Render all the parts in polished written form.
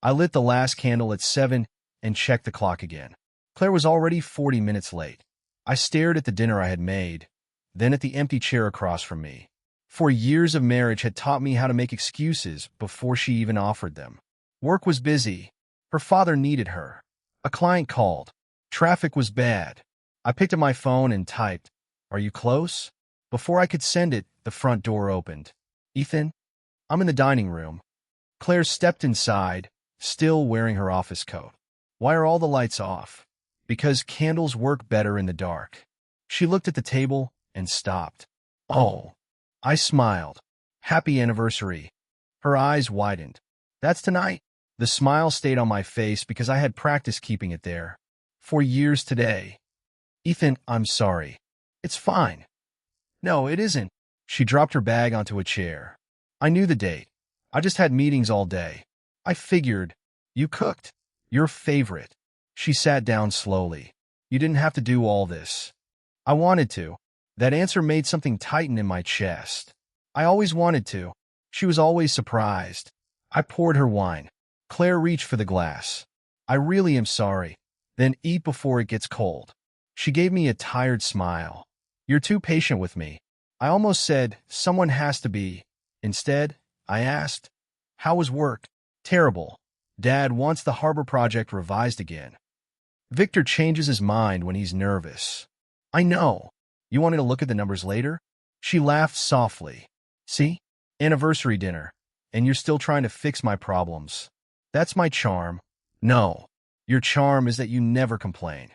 I lit the last candle at 7 and checked the clock again. Claire was already 40 minutes late. I stared at the dinner I had made, then at the empty chair across from me. 4 years of marriage had taught me how to make excuses before she even offered them. Work was busy. Her father needed her. A client called. Traffic was bad. I picked up my phone and typed, "Are you close?" Before I could send it, the front door opened. "Ethan?" "I'm in the dining room." Claire stepped inside, still wearing her office coat. "Why are all the lights off?" "Because candles work better in the dark." She looked at the table and stopped. "Oh." I smiled. "Happy anniversary." Her eyes widened. "That's tonight?" The smile stayed on my face because I had practiced keeping it there. 4 years today. "Ethan, I'm sorry." "It's fine." "No, it isn't." She dropped her bag onto a chair. "I knew the date. I just had meetings all day. I figured. You cooked. Your favorite." She sat down slowly. "You didn't have to do all this." "I wanted to." That answer made something tighten in my chest. I always wanted to. She was always surprised. I poured her wine. Claire reached for the glass. "I really am sorry." "Then eat before it gets cold." She gave me a tired smile. "You're too patient with me." I almost said, "Someone has to be." Instead, I asked, "How was work?" "Terrible. Dad wants the harbor project revised again." Victor changes his mind when he's nervous. "I know. You wanted to look at the numbers later?" She laughed softly. "See? Anniversary dinner. And you're still trying to fix my problems." "That's my charm." "No. Your charm is that you never complain."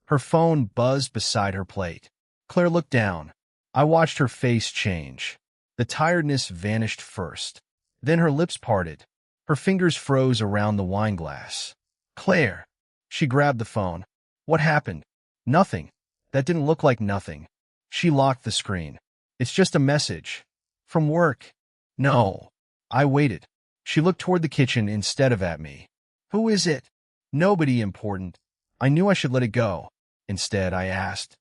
Her phone buzzed beside her plate. Claire looked down. I watched her face change. The tiredness vanished first. Then her lips parted. Her fingers froze around the wine glass. "Claire." She grabbed the phone. "What happened?" "Nothing." That didn't look like nothing. She locked the screen. "It's just a message." "From work." "No." I waited. She looked toward the kitchen instead of at me. "Who is it?" "Nobody important." I knew I should let it go. Instead, I asked,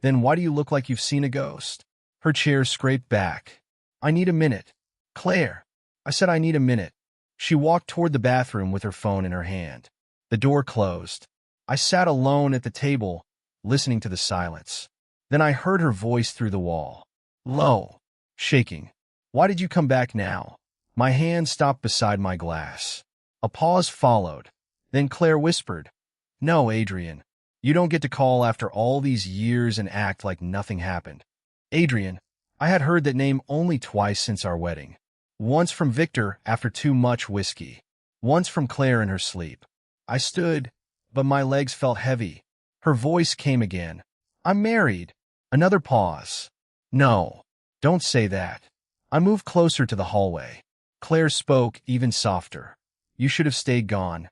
"Then why do you look like you've seen a ghost?" Her chair scraped back. "I need a minute." "Claire." I said I need a minute. She walked toward the bathroom with her phone in her hand. The door closed. I sat alone at the table, listening to the silence. Then I heard her voice through the wall. Low. Shaking. "Why did you come back now?" My hand stopped beside my glass. A pause followed. Then Claire whispered, "No, Adrian. You don't get to call after all these years and act like nothing happened." Adrian. I had heard that name only twice since our wedding. Once from Victor after too much whiskey. Once from Claire in her sleep. I stood, but my legs felt heavy. Her voice came again. "I'm married." Another pause. "No, don't say that." I moved closer to the hallway. Claire spoke even softer. "You should have stayed gone."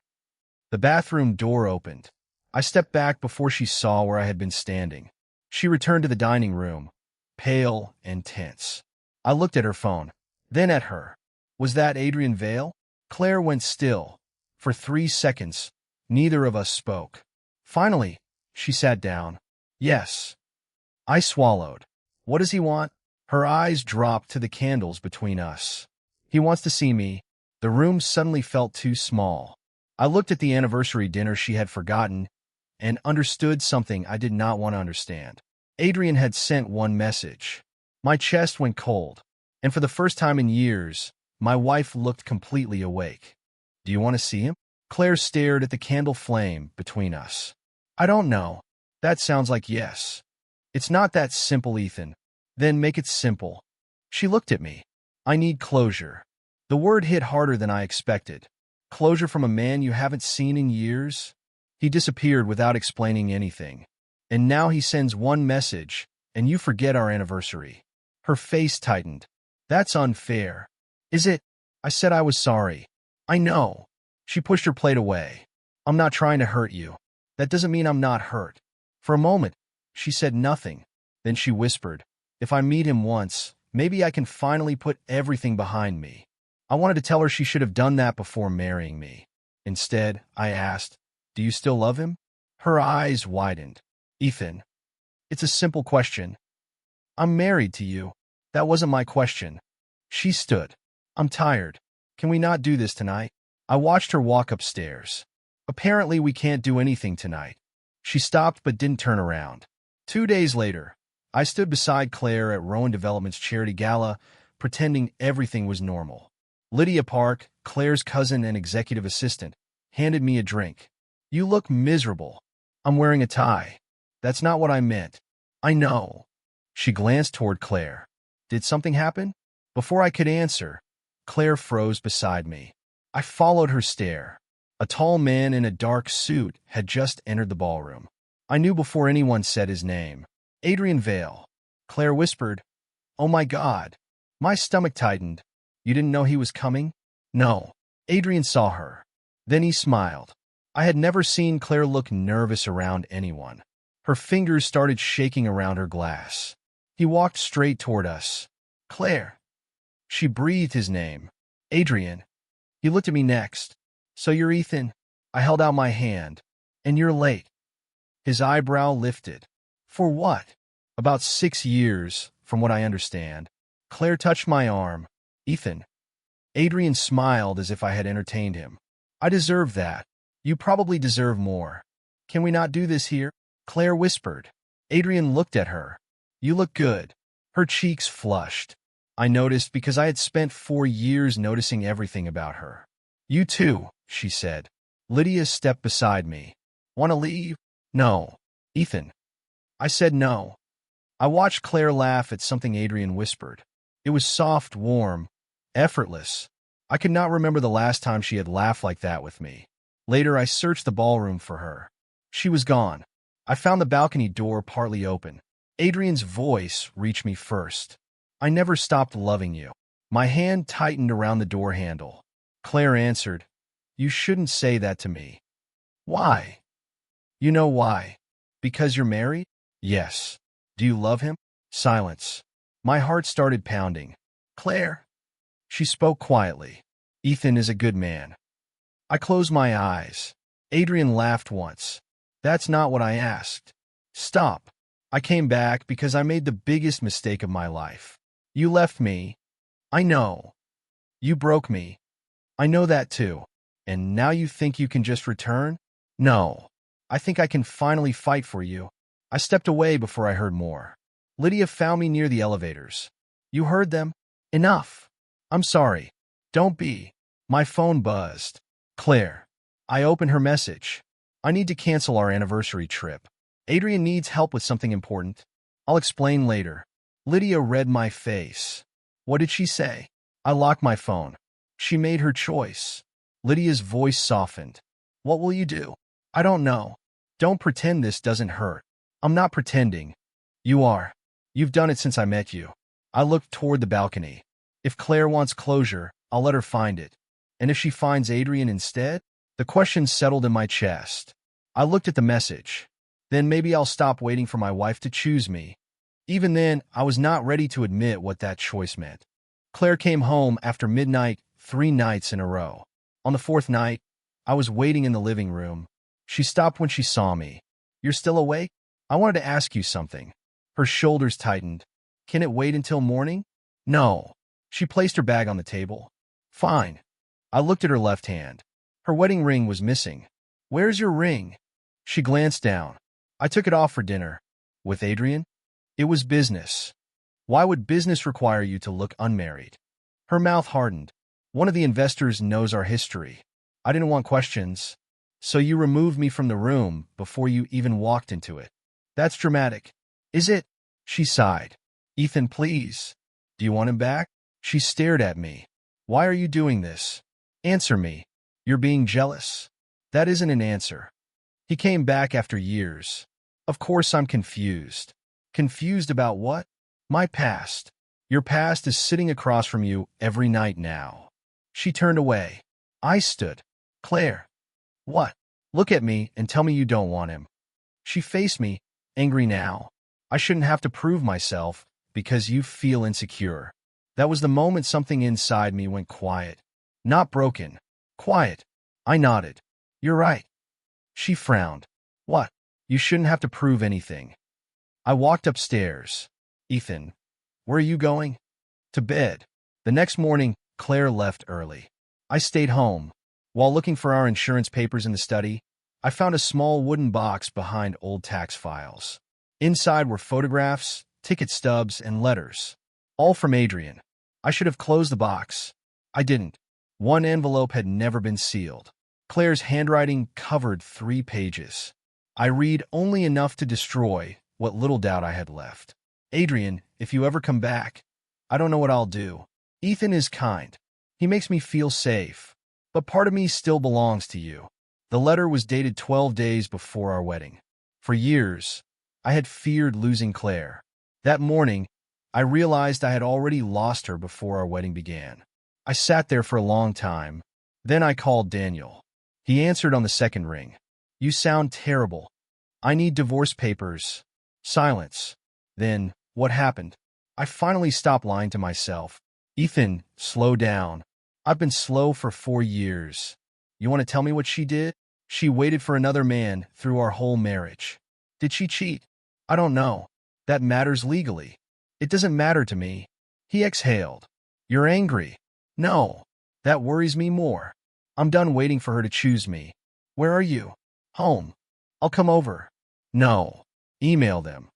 The bathroom door opened. I stepped back before she saw where I had been standing. She returned to the dining room, pale and tense. I looked at her phone, then at her. Was that Adrian Vale? Claire went still. For 3 seconds, neither of us spoke. Finally, she sat down. "Yes." I swallowed. "What does he want?" Her eyes dropped to the candles between us. "He wants to see me." The room suddenly felt too small. I looked at the anniversary dinner she had forgotten and understood something I did not want to understand. Adrian had sent one message. My chest went cold, and for the first time in years, my wife looked completely awake. "Do you want to see him?" Claire stared at the candle flame between us. "I don't know." "That sounds like yes." "It's not that simple, Ethan." "Then make it simple." She looked at me. "I need closure." The word hit harder than I expected. Closure from a man you haven't seen in years? He disappeared without explaining anything. And now he sends one message, and you forget our anniversary. Her face tightened. "That's unfair." "Is it?" I said I was sorry. "I know." She pushed her plate away. "I'm not trying to hurt you." "That doesn't mean I'm not hurt." For a moment, she said nothing. Then she whispered, "If I meet him once, maybe I can finally put everything behind me." I wanted to tell her she should have done that before marrying me. Instead, I asked, "Do you still love him?" Her eyes widened. "Ethan." "It's a simple question." "I'm married to you." "That wasn't my question." She stood. "I'm tired. Can we not do this tonight?" I watched her walk upstairs. Apparently, we can't do anything tonight. She stopped but didn't turn around. 2 days later, I stood beside Claire at Rowan Development's charity gala, pretending everything was normal. Lydia Park, Claire's cousin and executive assistant, handed me a drink. You look miserable. I'm wearing a tie. That's not what I meant. I know. She glanced toward Claire. Did something happen? Before I could answer, Claire froze beside me. I followed her stare. A tall man in a dark suit had just entered the ballroom. I knew before anyone said his name. Adrian Vale. Claire whispered, "Oh my God." My stomach tightened. You didn't know he was coming? No. Adrian saw her. Then he smiled. I had never seen Claire look nervous around anyone. Her fingers started shaking around her glass. He walked straight toward us. Claire. She breathed his name. Adrian. He looked at me next. So you're Ethan? I held out my hand. And you're late. His eyebrow lifted. For what? About 6 years, from what I understand. Claire touched my arm. Ethan. Adrian smiled as if I had entertained him. I deserve that. You probably deserve more. Can we not do this here? Claire whispered. Adrian looked at her. You look good. Her cheeks flushed. I noticed because I had spent 4 years noticing everything about her. You too, she said. Lydia stepped beside me. Want to leave? No. Ethan. I said no. I watched Claire laugh at something Adrian whispered. It was soft, warm, effortless. I could not remember the last time she had laughed like that with me. Later, I searched the ballroom for her. She was gone. I found the balcony door partly open. Adrian's voice reached me first. I never stopped loving you. My hand tightened around the door handle. Claire answered, You shouldn't say that to me. Why? You know why. Because you're married? Yes. Do you love him? Silence. My heart started pounding. Claire. She spoke quietly. Ethan is a good man. I closed my eyes. Adrian laughed once. That's not what I asked. Stop. I came back because I made the biggest mistake of my life. You left me. I know. You broke me. I know that too. And now you think you can just return? No. I think I can finally fight for you. I stepped away before I heard more. Lydia found me near the elevators. You heard them? Enough. I'm sorry. Don't be. My phone buzzed. Claire. I opened her message. I need to cancel our anniversary trip. Adrian needs help with something important. I'll explain later. Lydia read my face. What did she say? I locked my phone. She made her choice. Lydia's voice softened. What will you do? I don't know. Don't pretend this doesn't hurt. I'm not pretending. You are. You've done it since I met you. I looked toward the balcony. If Claire wants closure, I'll let her find it. And if she finds Adrian instead? The question settled in my chest. I looked at the message. Then maybe I'll stop waiting for my wife to choose me. Even then, I was not ready to admit what that choice meant. Claire came home after midnight 3 nights in a row. On the 4th night, I was waiting in the living room. She stopped when she saw me. You're still awake? I wanted to ask you something. Her shoulders tightened. Can it wait until morning? No. She placed her bag on the table. Fine. I looked at her left hand. Her wedding ring was missing. Where's your ring? She glanced down. I took it off for dinner. With Adrian? It was business. Why would business require you to look unmarried? Her mouth hardened. One of the investors knows our history. I didn't want questions. So you removed me from the room before you even walked into it. That's dramatic. Is it? She sighed. Ethan, please. Do you want him back? She stared at me. Why are you doing this? Answer me. You're being jealous. That isn't an answer. He came back after years. Of course I'm confused. Confused about what? My past. Your past is sitting across from you every night now. She turned away. I stood. Claire. What? Look at me and tell me you don't want him. She faced me, angry now. I shouldn't have to prove myself because you feel insecure. That was the moment something inside me went quiet. Not broken. Quiet. I nodded. You're right. She frowned. What? You shouldn't have to prove anything. I walked upstairs. Ethan, where are you going? To bed. The next morning, Claire left early. I stayed home. While looking for our insurance papers in the study, I found a small wooden box behind old tax files. Inside were photographs, ticket stubs, and letters. All from Adrian. I should have closed the box. I didn't. One envelope had never been sealed. Claire's handwriting covered 3 pages. I read only enough to destroy what little doubt I had left. Adrian, if you ever come back, I don't know what I'll do. Ethan is kind. He makes me feel safe. But part of me still belongs to you. The letter was dated 12 days before our wedding. For years, I had feared losing Claire. That morning, I realized I had already lost her before our wedding began. I sat there for a long time. Then I called Daniel. He answered on the second ring. You sound terrible. I need divorce papers. Silence. Then, what happened? I finally stopped lying to myself. Ethan, slow down. I've been slow for 4 years. You want to tell me what she did? She waited for another man through our whole marriage. Did she cheat? I don't know. That matters legally. It doesn't matter to me. He exhaled. You're angry. No. That worries me more. I'm done waiting for her to choose me. Where are you? Home. I'll come over. No. Email them.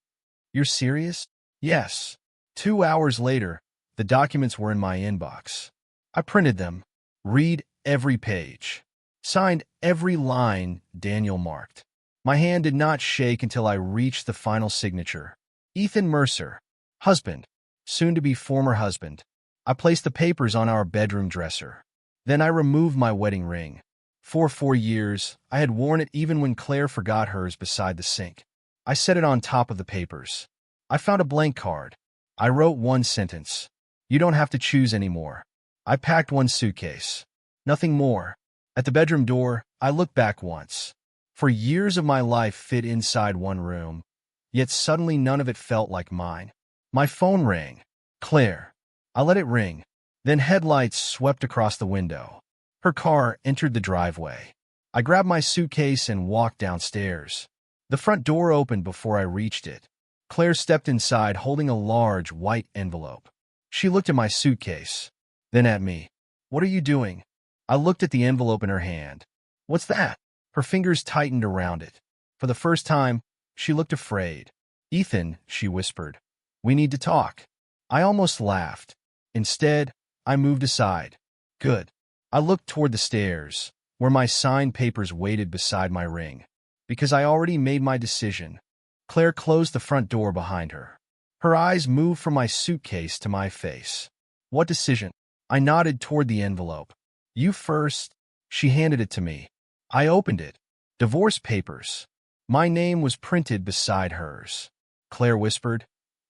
You're serious? Yes. 2 hours later, the documents were in my inbox. I printed them. Read every page. Signed every line Daniel marked. My hand did not shake until I reached the final signature. Ethan Mercer. Husband. Soon-to-be former husband. I placed the papers on our bedroom dresser. Then I removed my wedding ring. For 4 years, I had worn it even when Claire forgot hers beside the sink. I set it on top of the papers. I found a blank card. I wrote one sentence. You don't have to choose anymore. I packed one suitcase. Nothing more. At the bedroom door, I looked back once. For years of my life fit inside one room, yet suddenly none of it felt like mine. My phone rang. Claire. I let it ring. Then headlights swept across the window. Her car entered the driveway. I grabbed my suitcase and walked downstairs. The front door opened before I reached it. Claire stepped inside holding a large white envelope. She looked at my suitcase, then at me. What are you doing? I looked at the envelope in her hand. What's that? Her fingers tightened around it. For the first time, she looked afraid. Ethan, she whispered. We need to talk. I almost laughed. Instead, I moved aside. Good. I looked toward the stairs, where my signed papers waited beside my ring. Because I already made my decision. Claire closed the front door behind her. Her eyes moved from my suitcase to my face. What decision? I nodded toward the envelope. You first. She handed it to me. I opened it. Divorce papers. My name was printed beside hers. Claire whispered,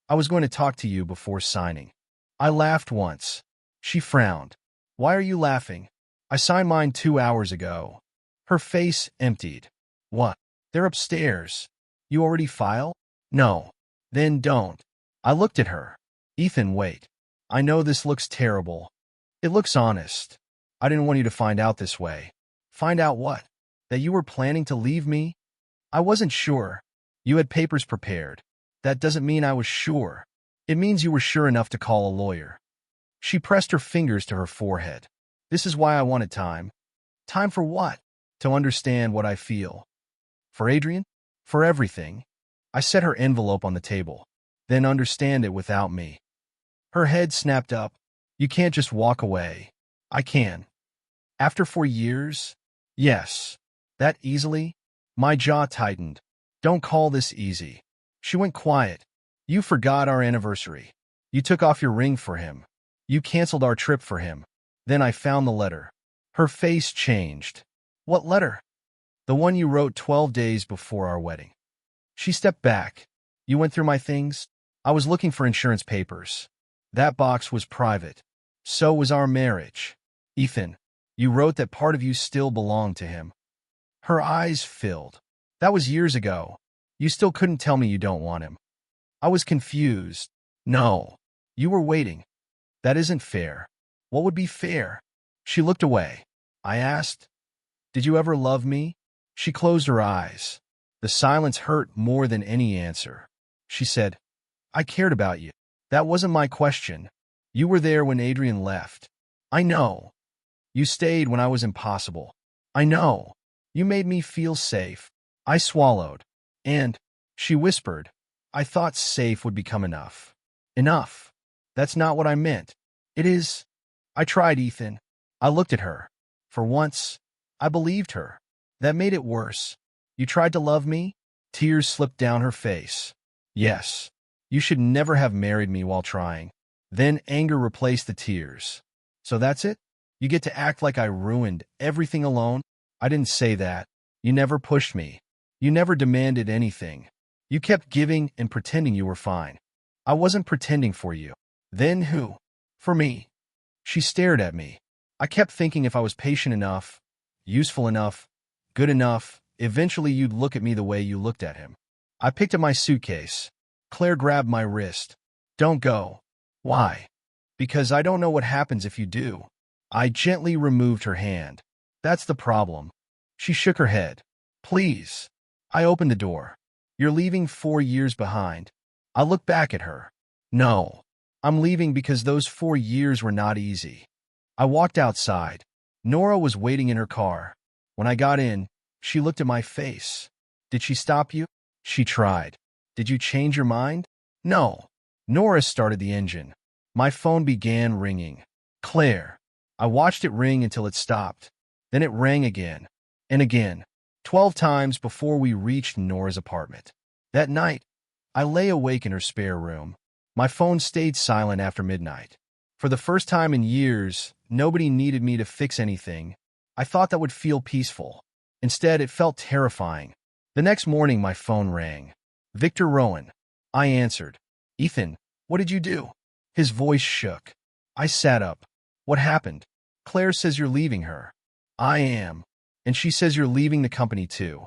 I was going to talk to you before signing. I laughed once. She frowned. Why are you laughing? I signed mine 2 hours ago. Her face emptied. What? They're upstairs. You already filed? No. Then don't. I looked at her. Ethan, wait. I know this looks terrible. It looks honest. I didn't want you to find out this way. Find out what? That you were planning to leave me? I wasn't sure. You had papers prepared. That doesn't mean I was sure. It means you were sure enough to call a lawyer. She pressed her fingers to her forehead. This is why I wanted time. Time for what? To understand what I feel. For Adrian? For everything. I set her envelope on the table. Then understand it without me. Her head snapped up. You can't just walk away. I can. After 4 years? Yes. That easily? My jaw tightened. Don't call this easy. She went quiet. You forgot our anniversary. You took off your ring for him. You canceled our trip for him. Then I found the letter. Her face changed. What letter? The one you wrote 12 days before our wedding. She stepped back. You went through my things? I was looking for insurance papers. That box was private. So was our marriage. Ethan, you wrote that part of you still belonged to him. Her eyes filled. That was years ago. You still couldn't tell me you don't want him. I was confused. No. You were waiting. That isn't fair. What would be fair? She looked away. I asked, Did you ever love me? She closed her eyes. The silence hurt more than any answer. She said, I cared about you. That wasn't my question. You were there when Adrian left. I know. You stayed when I was impossible. I know. You made me feel safe. I swallowed. And, she whispered, I thought safe would become enough. Enough. That's not what I meant. It is. I tried, Ethan. I looked at her. For once, I believed her. That made it worse. You tried to love me? Tears slipped down her face. Yes. You should never have married me while trying. Then anger replaced the tears. So that's it? You get to act like I ruined everything alone? I didn't say that. You never pushed me. You never demanded anything. You kept giving and pretending you were fine. I wasn't pretending for you. Then who? For me. She stared at me. I kept thinking if I was patient enough, useful enough, good enough, eventually you'd look at me the way you looked at him. I picked up my suitcase. Claire grabbed my wrist. Don't go. Why? Because I don't know what happens if you do. I gently removed her hand. That's the problem. She shook her head. Please. I opened the door. You're leaving 4 years behind. I looked back at her. No. I'm leaving because those 4 years were not easy. I walked outside. Nora was waiting in her car. When I got in, she looked at my face. Did she stop you? She tried. Did you change your mind? No. Nora started the engine. My phone began ringing. Claire. I watched it ring until it stopped. Then it rang again. And again. 12 times before we reached Nora's apartment. That night, I lay awake in her spare room. My phone stayed silent after midnight. For the first time in years, nobody needed me to fix anything. I thought that would feel peaceful. Instead, it felt terrifying. The next morning, my phone rang. Victor Rowan. I answered. Ethan, what did you do? His voice shook. I sat up. What happened? Claire says you're leaving her. I am. And she says you're leaving the company too.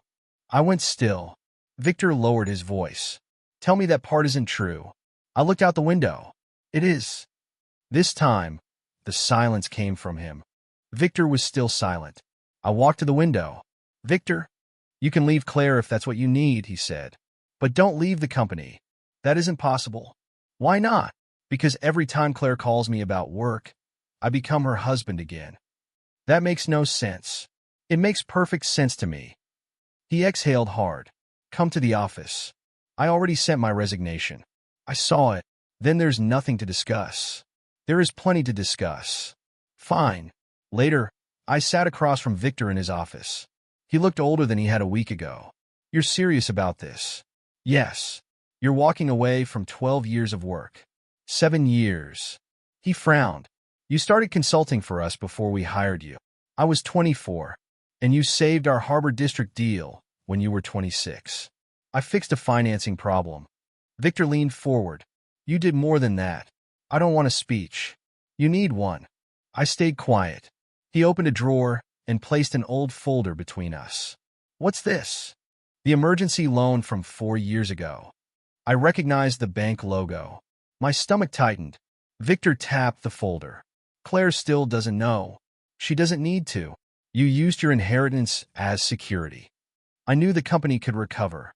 I went still. Victor lowered his voice. Tell me that part isn't true. I looked out the window. It is. This time, the silence came from him. Victor was still silent. I walked to the window. Victor, you can leave Claire if that's what you need, he said. But don't leave the company. That isn't possible. Why not? Because every time Claire calls me about work, I become her husband again. That makes no sense. It makes perfect sense to me. He exhaled hard. Come to the office. I already sent my resignation. I saw it. Then there's nothing to discuss. There is plenty to discuss. Fine. Later, I sat across from Victor in his office. He looked older than he had a week ago. You're serious about this? Yes. You're walking away from 12 years of work. 7 years. He frowned. You started consulting for us before we hired you. I was 24, and you saved our Harbor District deal when you were 26. I fixed a financing problem. Victor leaned forward. You did more than that. I don't want a speech. You need one. I stayed quiet. He opened a drawer and placed an old folder between us. What's this? The emergency loan from 4 years ago. I recognized the bank logo. My stomach tightened. Victor tapped the folder. Claire still doesn't know. She doesn't need to. You used your inheritance as security. I knew the company could recover.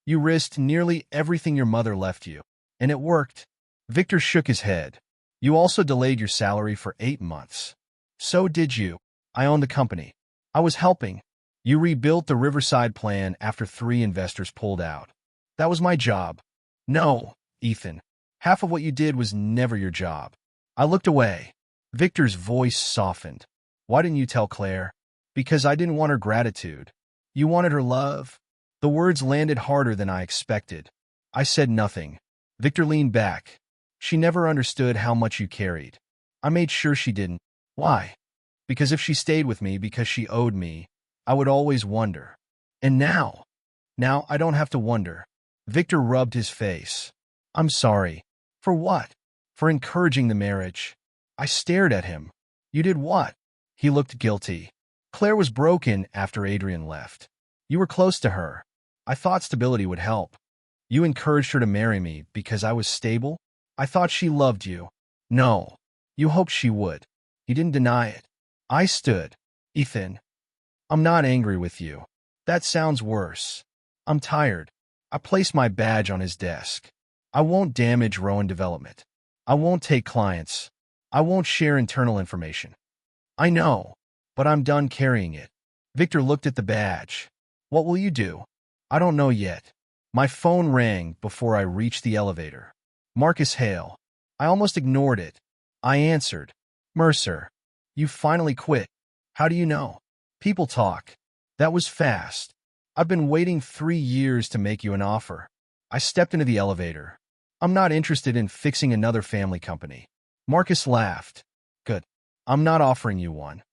You risked nearly everything your mother left you. And it worked. Victor shook his head. You also delayed your salary for 8 months. So did you. I owned the company. I was helping. You rebuilt the Riverside plan after 3 investors pulled out. That was my job. No, Ethan. Half of what you did was never your job. I looked away. Victor's voice softened. Why didn't you tell Claire? Because I didn't want her gratitude. You wanted her love? The words landed harder than I expected. I said nothing. Victor leaned back. She never understood how much you carried. I made sure she didn't. Why? Because if she stayed with me because she owed me, I would always wonder. And now I don't have to wonder. Victor rubbed his face. I'm sorry. For what? For encouraging the marriage. I stared at him. You did what? He looked guilty. Claire was broken after Adrian left. You were close to her. I thought stability would help. You encouraged her to marry me because I was stable? I thought she loved you. No. You hoped she would. He didn't deny it. I stood. Ethan. I'm not angry with you. That sounds worse. I'm tired. I placed my badge on his desk. I won't damage Rowan Development. I won't take clients. I won't share internal information. I know, but I'm done carrying it. Victor looked at the badge. What will you do? I don't know yet. My phone rang before I reached the elevator. Marcus Hale. I almost ignored it. I answered. Mercer. You finally quit. How do you know? People talk. That was fast. I've been waiting 3 years to make you an offer. I stepped into the elevator. I'm not interested in fixing another family company. Marcus laughed. Good. I'm not offering you one.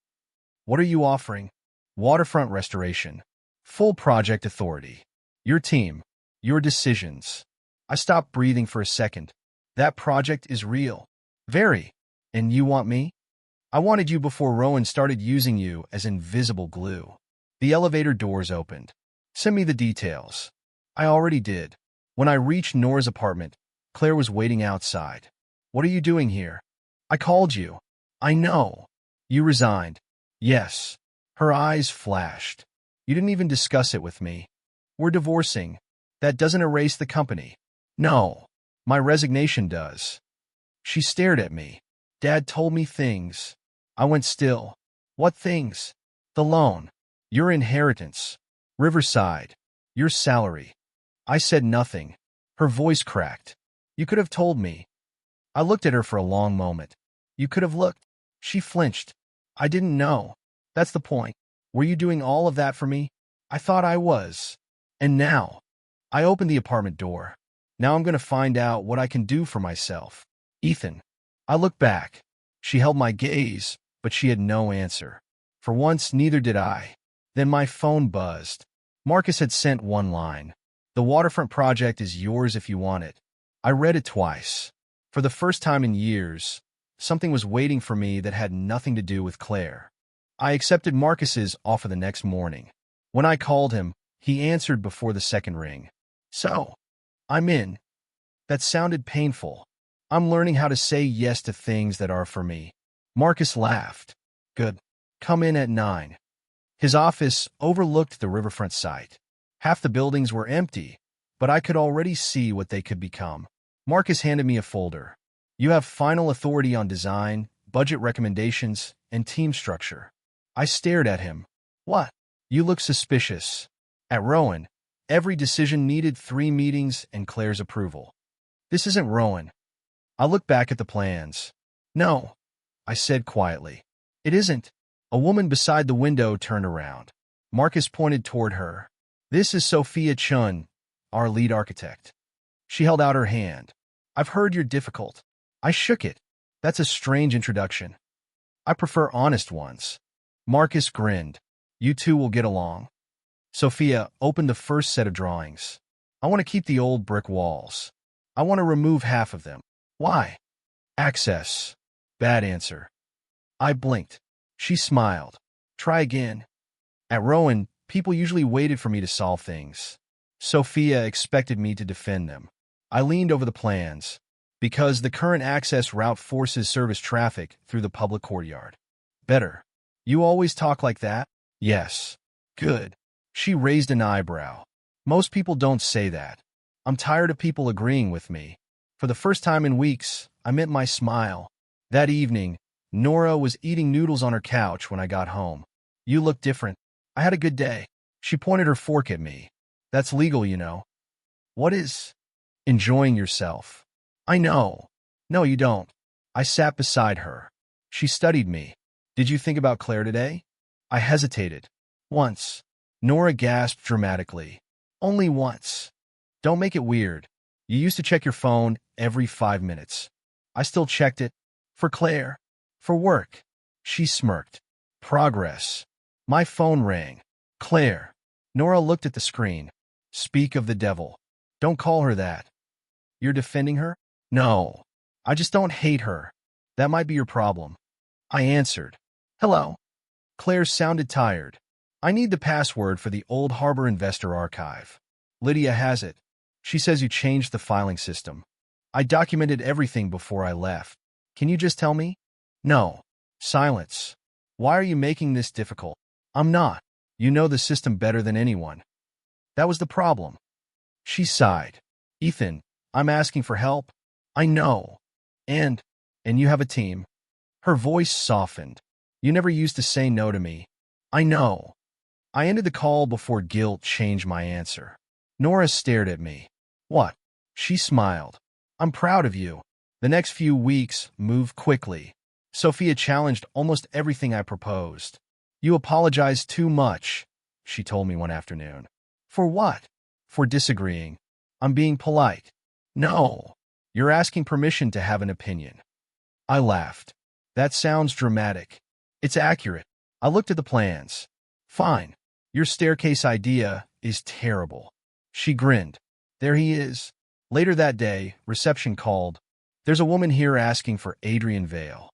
What are you offering? Waterfront restoration. Full project authority. Your team. Your decisions. I stopped breathing for a second. That project is real. Very. And you want me? I wanted you before Rowan started using you as invisible glue. The elevator doors opened. Send me the details. I already did. When I reached Nora's apartment, Claire was waiting outside. What are you doing here? I called you. I know. You resigned. Yes. Her eyes flashed. You didn't even discuss it with me. We're divorcing. That doesn't erase the company. No. My resignation does. She stared at me. Dad told me things. I went still. What things? The loan. Your inheritance. Riverside. Your salary. I said nothing. Her voice cracked. You could have told me. I looked at her for a long moment. You could have looked. She flinched. I didn't know. That's the point. Were you doing all of that for me? I thought I was. And now? I opened the apartment door. Now I'm going to find out what I can do for myself. Ethan. I looked back. She held my gaze, but she had no answer. For once, neither did I. Then my phone buzzed. Marcus had sent one line. The waterfront project is yours if you want it. I read it twice. For the first time in years, something was waiting for me that had nothing to do with Claire. I accepted Marcus's offer the next morning. When I called him, he answered before the second ring. So, I'm in. That sounded painful. I'm learning how to say yes to things that are for me. Marcus laughed. Good. Come in at 9. His office overlooked the riverfront site. Half the buildings were empty, but I could already see what they could become. Marcus handed me a folder. You have final authority on design, budget recommendations, and team structure. I stared at him. What? You look suspicious. At Rowan, every decision needed 3 meetings and Claire's approval. This isn't Rowan. I looked back at the plans. No, I said quietly. It isn't. A woman beside the window turned around. Marcus pointed toward her. This is Sophia Chun, our lead architect. She held out her hand. I've heard you're difficult. I shook it. That's a strange introduction. I prefer honest ones. Marcus grinned. You two will get along. Sophia opened the first set of drawings. I want to keep the old brick walls. I want to remove half of them. Why? Access. Bad answer. I blinked. She smiled. Try again. At Rowan, people usually waited for me to solve things. Sophia expected me to defend them. I leaned over the plans. Because the current access route forces service traffic through the public courtyard. Better. You always talk like that? Yes. Good. She raised an eyebrow. Most people don't say that. I'm tired of people agreeing with me. For the first time in weeks, I meant my smile. That evening, Nora was eating noodles on her couch when I got home. You look different. I had a good day. She pointed her fork at me. That's legal, you know. What is? Enjoying yourself. I know. No, you don't. I sat beside her. She studied me. Did you think about Claire today? I hesitated. Once. Nora gasped dramatically. Only once. Don't make it weird. You used to check your phone every 5 minutes. I still checked it. For Claire. For work. She smirked. Progress. My phone rang. Claire. Nora looked at the screen. Speak of the devil. Don't call her that. You're defending her? No. I just don't hate her. That might be your problem. I answered. Hello. Claire sounded tired. I need the password for the Old Harbor Investor Archive. Lydia has it. She says you changed the filing system. I documented everything before I left. Can you just tell me? No. Silence. Why are you making this difficult? I'm not. You know the system better than anyone. That was the problem. She sighed. Ethan, I'm asking for help. I know. And you have a team. Her voice softened. You never used to say no to me. I know. I ended the call before guilt changed my answer. Nora stared at me. What? She smiled. I'm proud of you. The next few weeks moved quickly. Sophia challenged almost everything I proposed. You apologized too much, she told me one afternoon. For what? For disagreeing. I'm being polite. No. You're asking permission to have an opinion. I laughed. That sounds dramatic. It's accurate. I looked at the plans. Fine. Your staircase idea is terrible. She grinned. There he is. Later that day, reception called. There's a woman here asking for Adrian Vale.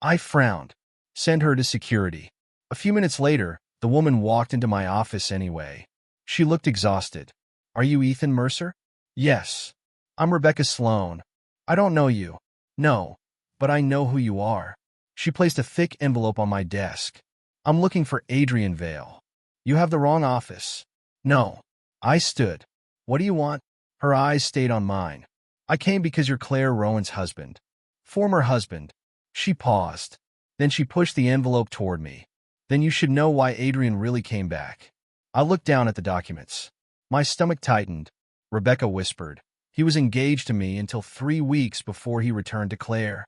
I frowned. Send her to security. A few minutes later, the woman walked into my office anyway. She looked exhausted. Are you Ethan Mercer? Yes. I'm Rebecca Sloan. I don't know you. No. But I know who you are. She placed a thick envelope on my desk. I'm looking for Adrian Vale. You have the wrong office. No. I stood. What do you want? Her eyes stayed on mine. I came because you're Claire Rowan's husband. Former husband. She paused. Then she pushed the envelope toward me. Then you should know why Adrian really came back. I looked down at the documents. My stomach tightened. Rebecca whispered. He was engaged to me until 3 weeks before he returned to Claire.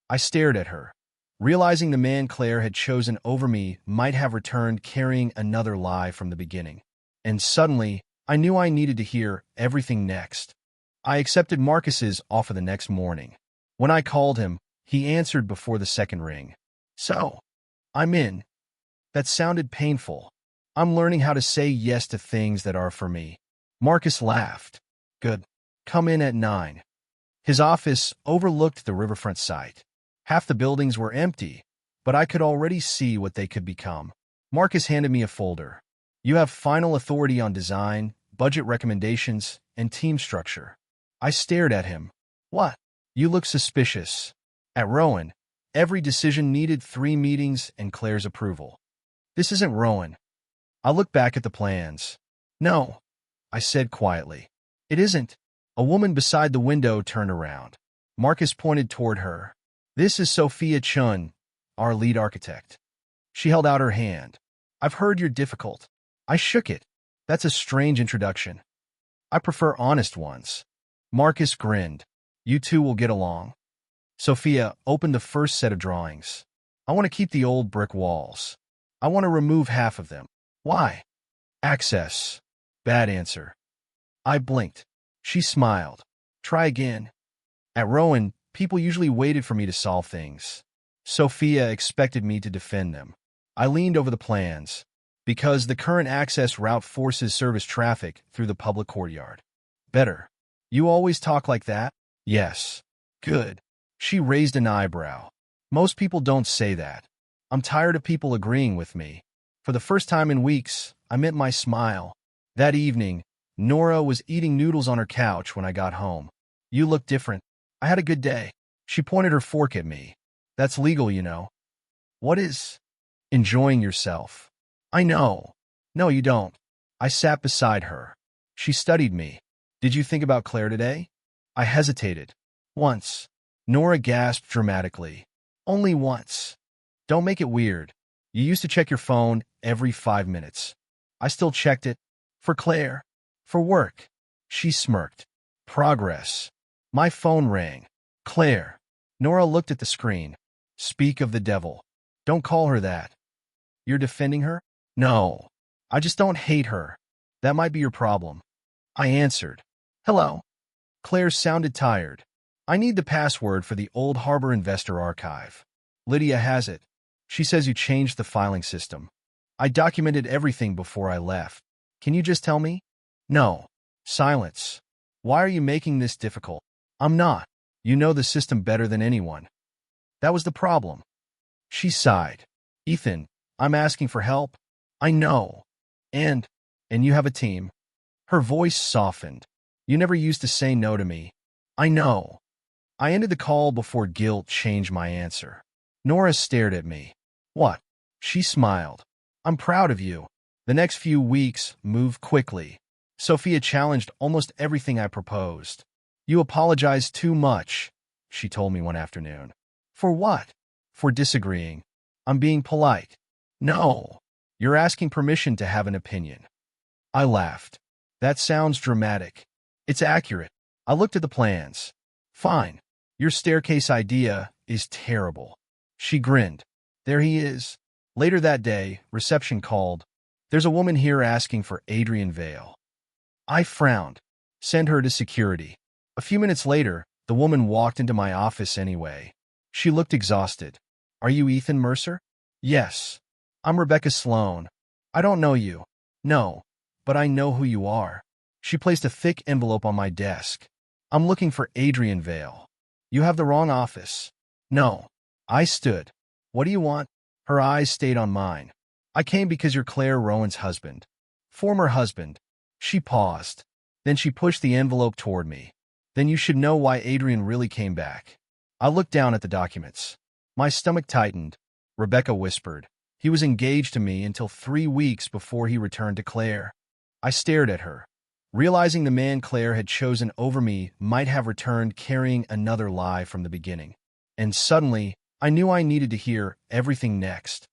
I stared at her, realizing the man Claire had chosen over me might have returned carrying another lie from the beginning. And suddenly, I knew I needed to hear everything next. I accepted Marcus's offer the next morning. When I called him, he answered before the second ring. So, I'm in. That sounded painful. I'm learning how to say yes to things that are for me. Marcus laughed. Good. Come in at 9. His office overlooked the riverfront site. Half the buildings were empty, but I could already see what they could become. Marcus handed me a folder. You have final authority on design, budget recommendations, and team structure. I stared at him. What? You look suspicious. At Rowan, every decision needed 3 meetings and Claire's approval. This isn't Rowan. I looked back at the plans. No, I said quietly. It isn't. A woman beside the window turned around. Marcus pointed toward her. This is Sophia Chun, our lead architect. She held out her hand. I've heard you're difficult. I shook it. That's a strange introduction. I prefer honest ones. Marcus grinned. You two will get along. Sophia opened the first set of drawings. I want to keep the old brick walls. I want to remove half of them. Why? Access. Bad answer. I blinked. She smiled. Try again. At Rowan, people usually waited for me to solve things. Sophia expected me to defend them. I leaned over the plans. Because the current access route forces service traffic through the public courtyard. Better. You always talk like that? Yes. Good. She raised an eyebrow. Most people don't say that. I'm tired of people agreeing with me. For the first time in weeks, I meant my smile. That evening, Nora was eating noodles on her couch when I got home. You look different. I had a good day. She pointed her fork at me. That's legal, you know. What is? Enjoying yourself. I know. No, you don't. I sat beside her. She studied me. Did you think about Claire today? I hesitated. Once. Nora gasped dramatically. Only once. Don't make it weird. You used to check your phone every 5 minutes. I still checked it. For Claire. For work. She smirked. Progress. My phone rang. Claire. Nora looked at the screen. Speak of the devil. Don't call her that. You're defending her? No. I just don't hate her. That might be your problem. I answered. Hello. Claire sounded tired. I need the password for the Old Harbor Investor Archive. Lydia has it. She says you changed the filing system. I documented everything before I left. Can you just tell me? No. Silence. Why are you making this difficult? I'm not. You know the system better than anyone. That was the problem. She sighed. Ethan, I'm asking for help. I know. And you have a team. Her voice softened. You never used to say no to me. I know. I ended the call before guilt changed my answer. Nora stared at me. What? She smiled. I'm proud of you. The next few weeks moved quickly. Sophia challenged almost everything I proposed. You apologized too much, she told me one afternoon. For what? For disagreeing. I'm being polite. No. You're asking permission to have an opinion. I laughed. That sounds dramatic. It's accurate. I looked at the plans. Fine. Your staircase idea is terrible. She grinned. There he is. Later that day, reception called. There's a woman here asking for Adrian Vale. I frowned. Send her to security. A few minutes later, the woman walked into my office anyway. She looked exhausted. Are you Ethan Mercer? Yes. I'm Rebecca Sloan. I don't know you. No. But I know who you are. She placed a thick envelope on my desk. I'm looking for Adrian Vale. You have the wrong office. No. I stood. What do you want? Her eyes stayed on mine. I came because you're Claire Rowan's husband. Former husband. She paused. Then she pushed the envelope toward me. Then you should know why Adrian really came back. I looked down at the documents. My stomach tightened. Rebecca whispered. He was engaged to me until 3 weeks before he returned to Claire. I stared at her, realizing the man Claire had chosen over me might have returned carrying another lie from the beginning. And suddenly, I knew I needed to hear everything next.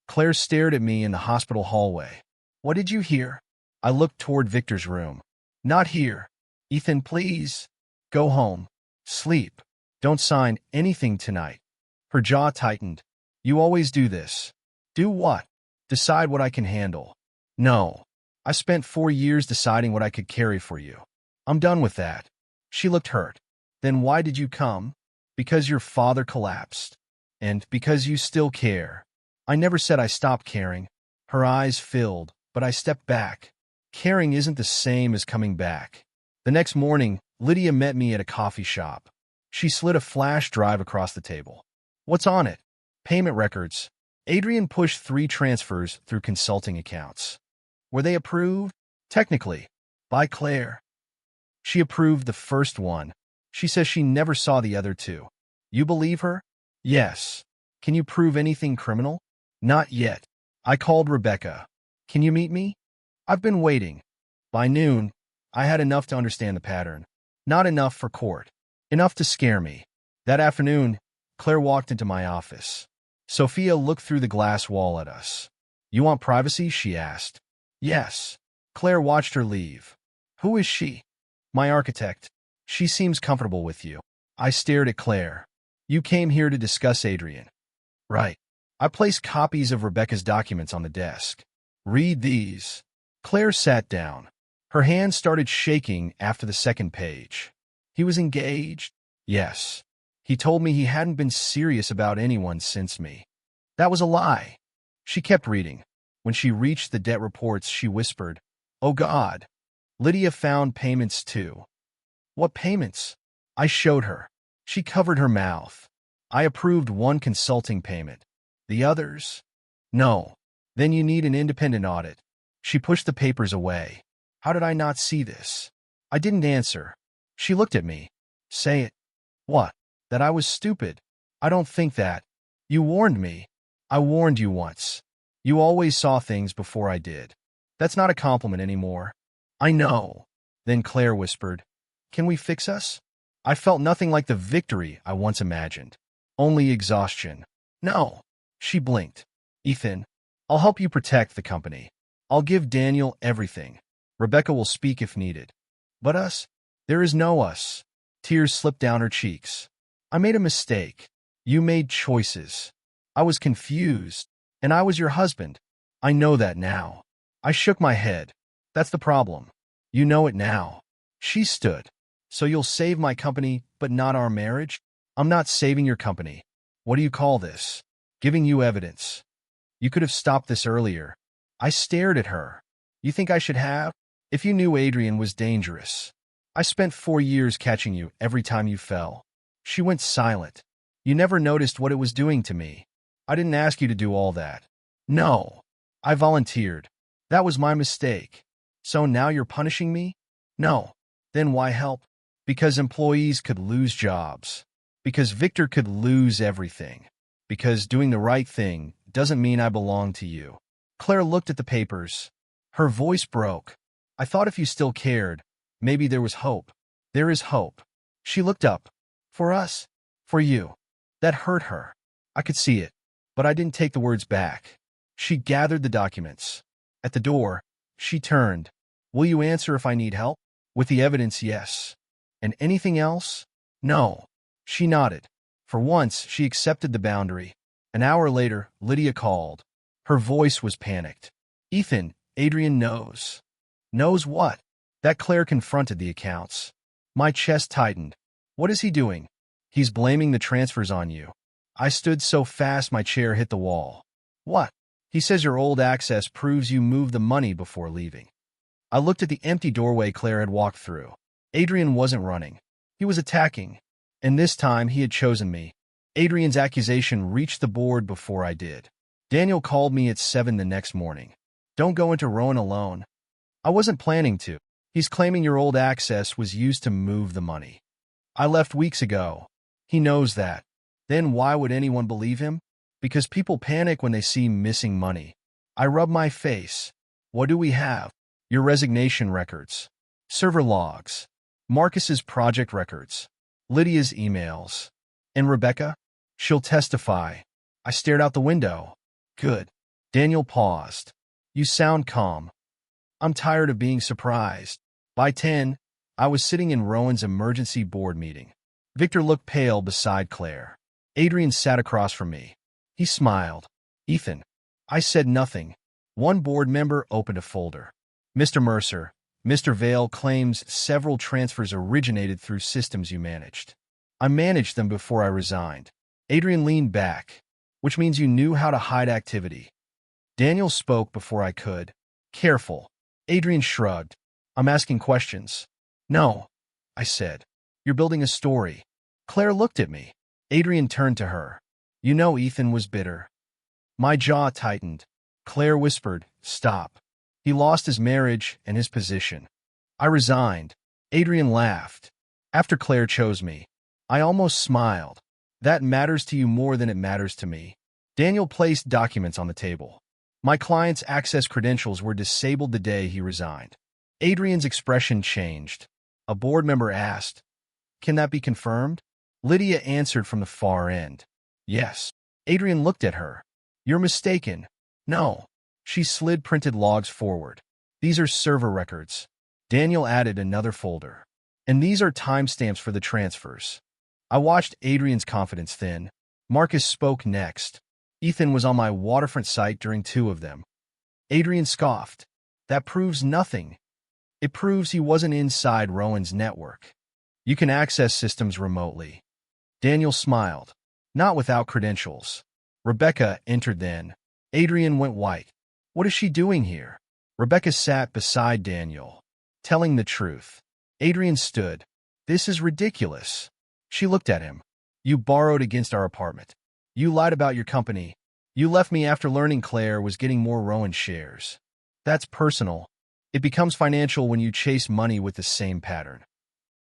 Claire stared at me in the hospital hallway. What did you hear? I looked toward Victor's room. Not here. Ethan, please. Go home. Sleep. Don't sign anything tonight. Her jaw tightened. You always do this. Do what? Decide what I can handle. No. I spent 4 years deciding what I could carry for you. I'm done with that. She looked hurt. Then why did you come? Because your father collapsed. And because you still care. I never said I stopped caring. Her eyes filled, but I stepped back. Caring isn't the same as coming back. The next morning, Lydia met me at a coffee shop. She slid a flash drive across the table. What's on it? Payment records. Adrian pushed 3 transfers through consulting accounts. Were they approved? Technically. By Claire. She approved the first one. She says she never saw the other 2. You believe her? Yes. Can you prove anything criminal? Not yet. I called Rebecca. Can you meet me? I've been waiting. By noon, I had enough to understand the pattern. Not enough for court. Enough to scare me. That afternoon, Claire walked into my office. Sophia looked through the glass wall at us. You want privacy? She asked. Yes. Claire watched her leave. Who is she? My architect. She seems comfortable with you. I stared at Claire. You came here to discuss Adrian. Right. I placed copies of Rebecca's documents on the desk. Read these. Claire sat down. Her hand started shaking after the second page. He was engaged? Yes. He told me he hadn't been serious about anyone since me. That was a lie. She kept reading. When she reached the debt reports, she whispered, Oh God. Lydia found payments too. What payments? I showed her. She covered her mouth. I approved one consulting payment. The others? No. Then you need an independent audit. She pushed the papers away. How did I not see this? I didn't answer. She looked at me. Say it. What? That I was stupid. I don't think that. You warned me. I warned you once. You always saw things before I did. That's not a compliment anymore. I know. Then Claire whispered, Can we fix us? I felt nothing like the victory I once imagined. Only exhaustion. No. She blinked. Ethan, I'll help you protect the company. I'll give Daniel everything. Rebecca will speak if needed. But us? There is no us. Tears slipped down her cheeks. I made a mistake. You made choices. I was confused. And I was your husband. I know that now. I shook my head. That's the problem. You know it now. She stood. So you'll save my company, but not our marriage? I'm not saving your company. What do you call this? Giving you evidence. You could have stopped this earlier. I stared at her. You think I should have? If you knew Adrian was dangerous. I spent 4 years catching you every time you fell. She went silent. You never noticed what it was doing to me. I didn't ask you to do all that. No. I volunteered. That was my mistake. So now you're punishing me? No. Then why help? Because employees could lose jobs. Because Victor could lose everything. Because doing the right thing doesn't mean I belong to you. Claire looked at the papers. Her voice broke. I thought if you still cared, maybe there was hope. There is hope. She looked up. For us. For you. That hurt her. I could see it. But I didn't take the words back. She gathered the documents. At the door, she turned. Will you answer if I need help? With the evidence, yes. And anything else? No. She nodded. For once, she accepted the boundary. An hour later, Lydia called. Her voice was panicked. Ethan, Adrian knows. Knows what? That Claire confronted the accounts. My chest tightened. What is he doing? He's blaming the transfers on you. I stood so fast my chair hit the wall. What? He says your old access proves you moved the money before leaving. I looked at the empty doorway Claire had walked through. Adrian wasn't running. He was attacking. And this time he had chosen me. Adrian's accusation reached the board before I did. Daniel called me at 7 the next morning. Don't go into Rowan alone. I wasn't planning to. He's claiming your old access was used to move the money. I left weeks ago. He knows that. Then why would anyone believe him? Because people panic when they see missing money. I rub my face. What do we have? Your resignation records. Server logs. Marcus's project records. Lydia's emails. And Rebecca? She'll testify. I stared out the window. Good. Daniel paused. You sound calm. I'm tired of being surprised. By 10, I was sitting in Rowan's emergency board meeting. Victor looked pale beside Claire. Adrian sat across from me. He smiled. Ethan. I said nothing. One board member opened a folder. Mr. Mercer, Mr. Vale claims several transfers originated through systems you managed. I managed them before I resigned. Adrian leaned back, which means you knew how to hide activity. Daniel spoke before I could. Careful. Adrian shrugged. I'm asking questions. No, I said. You're building a story. Claire looked at me. Adrian turned to her. You know Ethan was bitter. My jaw tightened. Claire whispered, stop. He lost his marriage and his position. I resigned. Adrian laughed. After Claire chose me, I almost smiled. That matters to you more than it matters to me. Daniel placed documents on the table. My client's access credentials were disabled the day he resigned. Adrian's expression changed. A board member asked, can that be confirmed? Lydia answered from the far end. Yes. Adrian looked at her. You're mistaken. No. She slid printed logs forward. These are server records. Daniel added another folder. And these are timestamps for the transfers. I watched Adrian's confidence thin. Marcus spoke next. Ethan was on my waterfront site during 2 of them. Adrian scoffed. That proves nothing. It proves he wasn't inside Rowan's network. You can access systems remotely. Daniel smiled. Not without credentials. Rebecca entered then. Adrian went white. What is she doing here? Rebecca sat beside Daniel, telling the truth. Adrian stood. This is ridiculous. She looked at him. You borrowed against our apartment. You lied about your company. You left me after learning Claire was getting more Rowan shares. That's personal. It becomes financial when you chase money with the same pattern.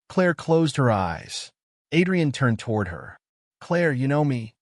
Claire closed her eyes. Adrian turned toward her. Claire, you know me.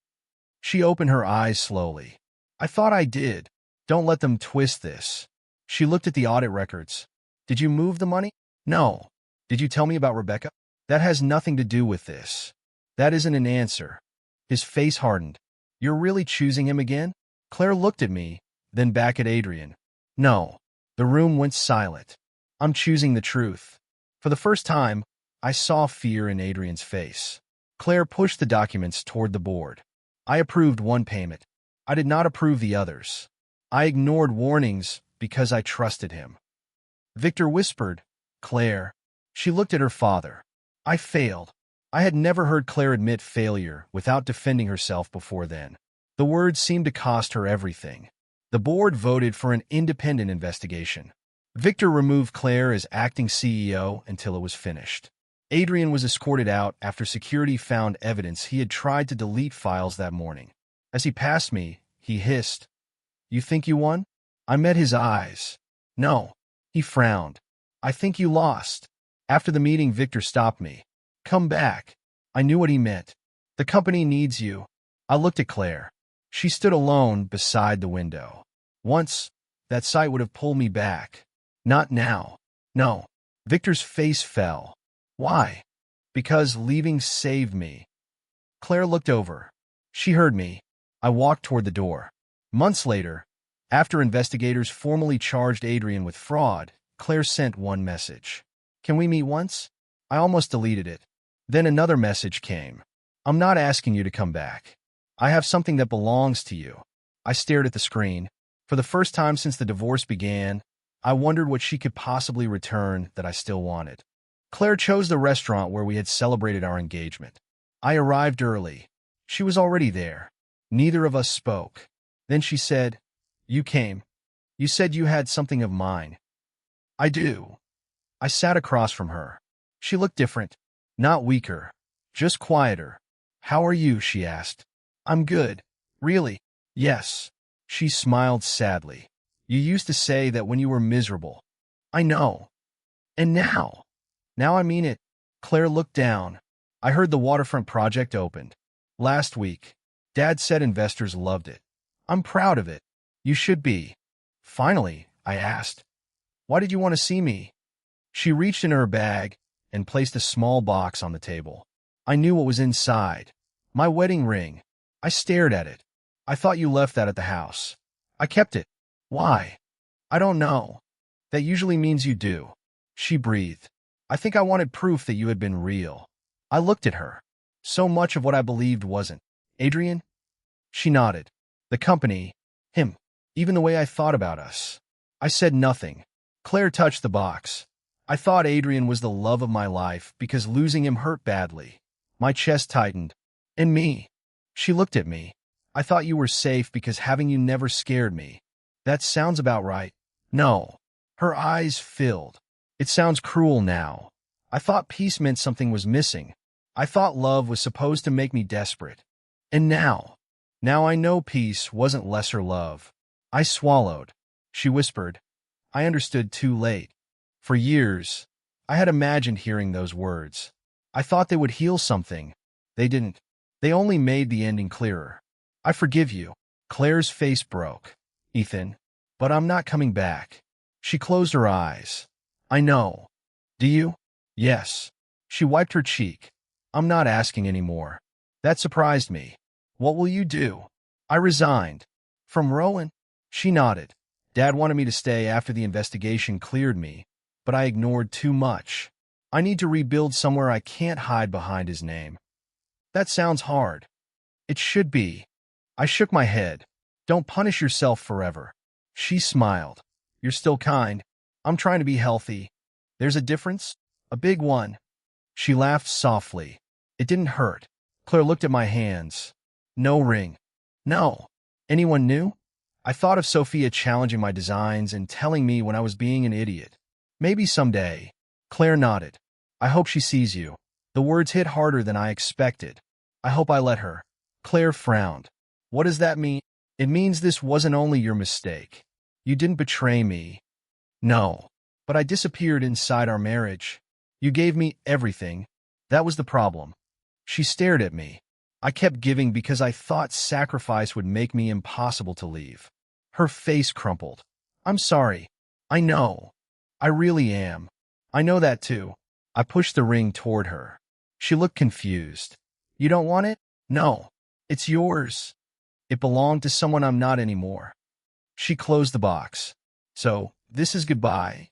She opened her eyes slowly. I thought I did. Don't let them twist this. She looked at the audit records. Did you move the money? No. Did you tell me about Rebecca? That has nothing to do with this. That isn't an answer. His face hardened. You're really choosing him again? Claire looked at me, then back at Adrian. No. The room went silent. I'm choosing the truth. For the first time, I saw fear in Adrian's face. Claire pushed the documents toward the board. I approved one payment. I did not approve the others. I ignored warnings because I trusted him. Victor whispered, Claire. She looked at her father. I failed. I had never heard Claire admit failure without defending herself before then. The words seemed to cost her everything. The board voted for an independent investigation. Victor removed Claire as acting CEO until it was finished. Adrian was escorted out after security found evidence he had tried to delete files that morning. As he passed me, he hissed, You think you won? I met his eyes. No. He frowned. I think you lost. After the meeting, Victor stopped me. Come back. I knew what he meant. The company needs you. I looked at Claire. She stood alone beside the window. Once, that sight would have pulled me back. Not now. No. Victor's face fell. Why? Because leaving saved me. Claire looked over. She heard me. I walked toward the door. Months later, After investigators formally charged Adrian with fraud, Claire sent one message. "Can we meet once?" I almost deleted it. Then another message came. "I'm not asking you to come back. I have something that belongs to you." I stared at the screen. For the first time since the divorce began, I wondered what she could possibly return that I still wanted. Claire chose the restaurant where we had celebrated our engagement. I arrived early. She was already there. Neither of us spoke. Then she said, "You came. You said you had something of mine." "I do." I sat across from her. She looked different, not weaker, just quieter. "How are you?" she asked. "I'm good." "Really?" "Yes." She smiled sadly. "You used to say that when you were miserable." "I know. And now?" "Now I mean it." Claire looked down. "I heard the waterfront project opened last week. Dad said investors loved it. I'm proud of it." "You should be." "Finally," I asked. "Why did you want to see me?" She reached in her bag and placed a small box on the table. I knew what was inside. My wedding ring. I stared at it. "I thought you left that at the house." "I kept it." "Why?" "I don't know." "That usually means you do." She breathed. "I think I wanted proof that you had been real." I looked at her. So much of what I believed wasn't. "Adrian?" She nodded. "The company. Him. Even the way I thought about us." I said nothing. Claire touched the box. "I thought Adrian was the love of my life because losing him hurt badly." My chest tightened. "And me?" She looked at me. "I thought you were safe because having you never scared me." "That sounds about right." "No." Her eyes filled. "It sounds cruel now. I thought peace meant something was missing. I thought love was supposed to make me desperate. And now I know peace wasn't lesser love." I swallowed. She whispered. I understood too late. For years, I had imagined hearing those words. I thought they would heal something. They didn't. They only made the ending clearer. "I forgive you." Claire's face broke. "Ethan, but I'm not coming back." She closed her eyes. "I know." "Do you?" "Yes." She wiped her cheek. "I'm not asking anymore." That surprised me. "What will you do?" I resigned. "From Rowan?" She nodded. "Dad wanted me to stay after the investigation cleared me, but I ignored too much. I need to rebuild somewhere I can't hide behind his name." "That sounds hard." "It should be." I shook my head. "Don't punish yourself forever." She smiled. "You're still kind. I'm trying to be healthy." "There's a difference?" "A big one." She laughed softly. It didn't hurt. Claire looked at my hands. "No ring." "No." "Anyone new?" I thought of Sophia challenging my designs and telling me when I was being an idiot. "Maybe someday." Claire nodded. "I hope she sees you." The words hit harder than I expected. "I hope I let her." Claire frowned. "What does that mean?" "It means this wasn't only your mistake. You didn't betray me." "No. But I disappeared inside our marriage. You gave me everything. That was the problem." She stared at me. "I kept giving because I thought sacrifice would make me impossible to leave." Her face crumpled. "I'm sorry. I know. I really am." "I know that too." I pushed the ring toward her. She looked confused. "You don't want it?" "No. It's yours." "It belonged to someone I'm not anymore." She closed the box. "So, this is goodbye."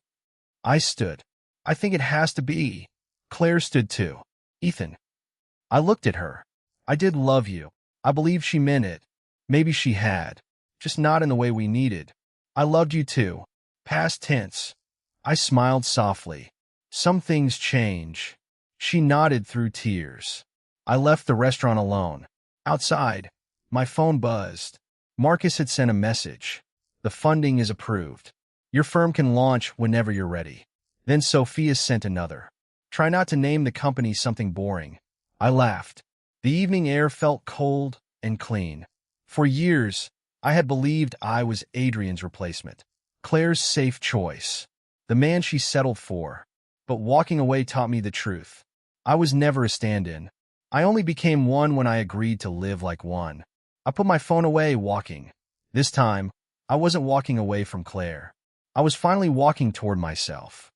I stood. "I think it has to be." Claire stood too. "Ethan." I looked at her. "I did love you." I believed she meant it. Maybe she had. Just not in the way we needed. "I loved you too." Past tense. I smiled softly. "Some things change." She nodded through tears. I left the restaurant alone. Outside, my phone buzzed. Marcus had sent a message. "The funding is approved. Your firm can launch whenever you're ready." Then Sophia sent another. "Try not to name the company something boring." I laughed. The evening air felt cold and clean. For years, I had believed I was Adrian's replacement. Claire's safe choice. The man she settled for. But walking away taught me the truth. I was never a stand-in. I only became one when I agreed to live like one. I put my phone away walking. This time, I wasn't walking away from Claire. I was finally walking toward myself.